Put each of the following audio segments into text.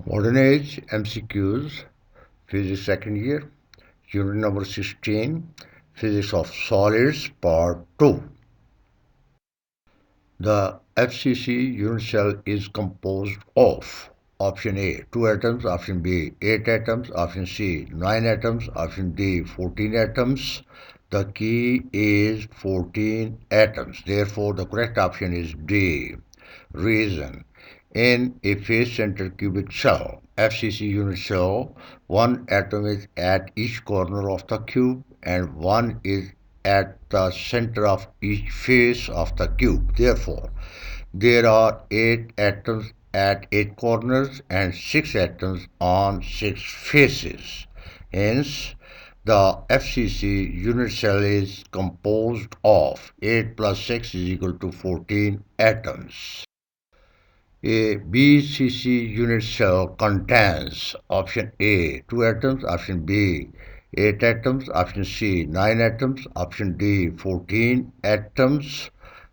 Modernage MCQs, Physics second year, unit number 16, Physics of Solids, part 2. The FCC unit cell is composed of option A, 2 atoms, option B, 8 atoms, option C, 9 atoms, option D, 14 atoms. The key is 14 atoms. Therefore, the correct option is D. Reason. In a face-centered cubic cell, FCC unit cell, one atom is at each corner of the cube and one is at the center of each face of the cube. Therefore, there are 8 atoms at 8 corners and 6 atoms on 6 faces. Hence, the FCC unit cell is composed of 8 plus 6 is equal to 14 atoms. A BCC unit cell contains option A, 2 atoms, option B, 8 atoms, option C, 9 atoms, option D, 14 atoms.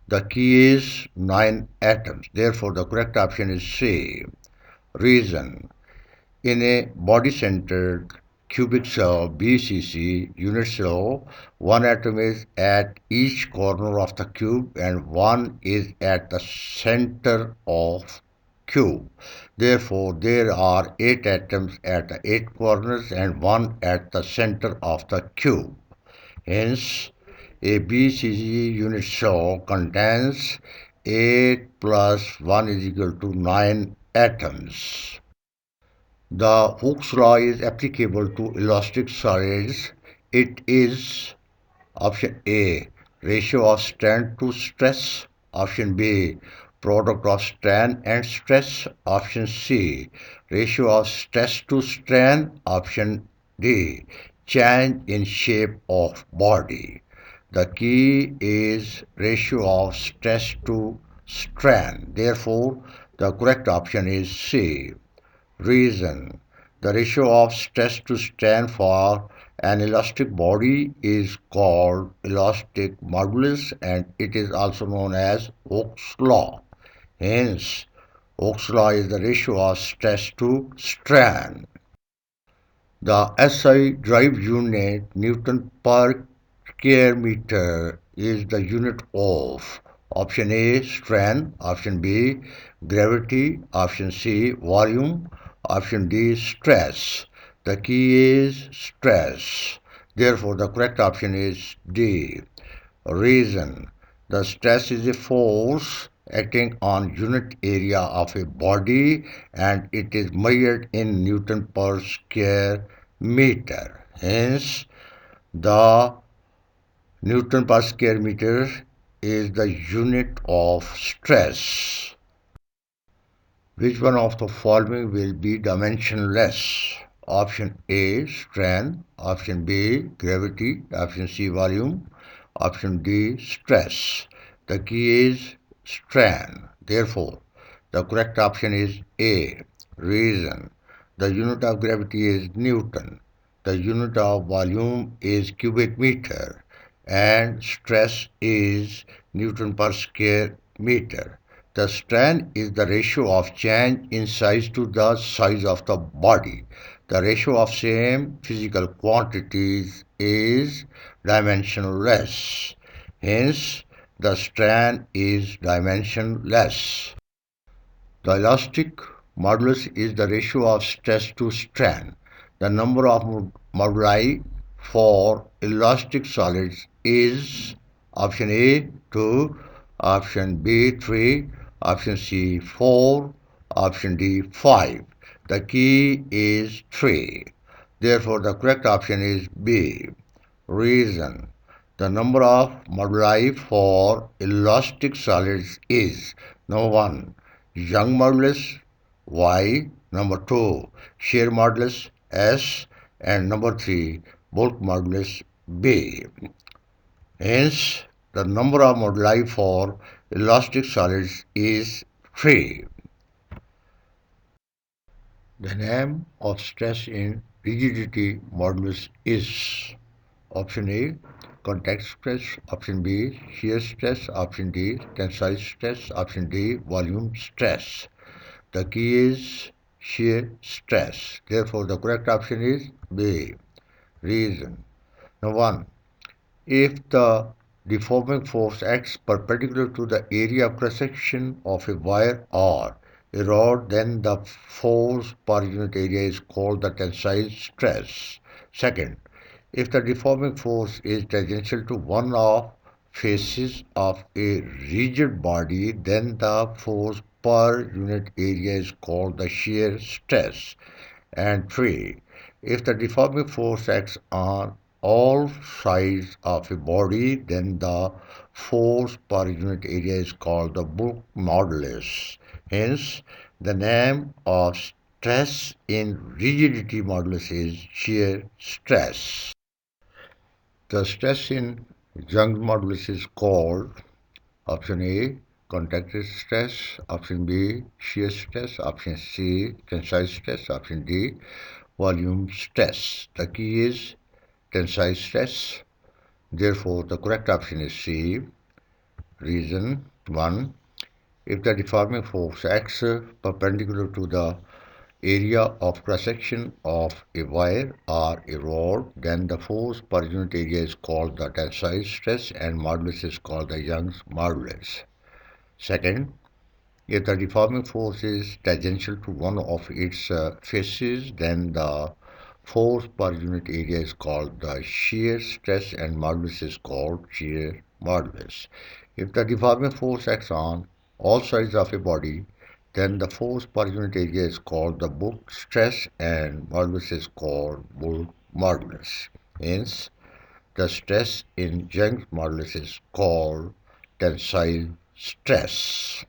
The key is 9 atoms. Therefore, the correct option is C. Reason. In a body-centered cubic cell, BCC unit cell, one atom is at each corner of the cube and one is at the center of cube. Therefore, there are 8 atoms at the 8 corners and one at the center of the cube. Hence, a BCC unit cell contains 8 plus 1 is equal to 9 atoms. The Hooke's law is applicable to elastic solids. It is option A, ratio of strain to stress, option B, product of strain and stress, option C, ratio of stress to strain, option D, change in shape of body. The key is ratio of stress to strain. Therefore, the correct option is C. Reason. The ratio of stress to strain for an elastic body is called elastic modulus and it is also known as Hooke's law. Hence, Hooke's law is the ratio of stress to strain. The SI drive unit, Newton per square meter, is the unit of option A, strain, option B, gravity, option C, volume, option D, stress. The key is stress. Therefore, the correct option is D. Reason. The stress is a force acting on unit area of a body and it is measured in Newton per square meter. Hence, the Newton per square meter is the unit of stress. Which one of the following will be dimensionless? Option A, strain, option B, gravity, option C, volume, option D, stress. The key is strain. Therefore, the correct option is A. Reason. The unit of gravity is Newton. The unit of volume is cubic meter. And stress is Newton per square meter. The strain is the ratio of change in size to the size of the body. The ratio of same physical quantities is dimensionless. Hence, the strain is dimensionless. The elastic modulus is the ratio of stress to strain. The number of moduli for elastic solids is option A 2, option B 3, option C 4, option D 5. The key is 3. Therefore, the correct option is B. Reason. The number of moduli for elastic solids is number 1, Young modulus Y, number 2, shear modulus S, and number 3, bulk modulus B. Hence, the number of moduli for elastic solids is 3. The name of stress in rigidity modulus is option A, contact stress, option B, shear stress, option D, tensile stress, option D, volume stress. The key is shear stress. Therefore, the correct option is B. Reason. Now, 1. If the deforming force acts perpendicular to the area of cross-section of a wire or a rod, then the force per unit area is called the tensile stress. Second, if the deforming force is tangential to one of faces of a rigid body, then the force per unit area is called the shear stress. And 3. If the deforming force acts on all sides of a body, then the force per unit area is called the bulk modulus. Hence, the name of stress in rigidity modulus is shear stress. The stress in Young's modulus is called option A, contact stress, option B, shear stress, option C, tensile stress, option D, volume stress. The key is tensile stress. Therefore, the correct option is C. Reason 1. If the deforming force acts perpendicular to the area of cross-section of a wire or a rod, then the force per unit area is called the tensile stress and modulus is called the Young's modulus. Second, if the deforming force is tangential to one of its faces, then the force per unit area is called the shear stress and modulus is called shear modulus. If the deforming force acts on all sides of a body, then the force per unit area is called the bulk stress and modulus is called bulk modulus. Hence, the stress in Young's modulus is called tensile stress.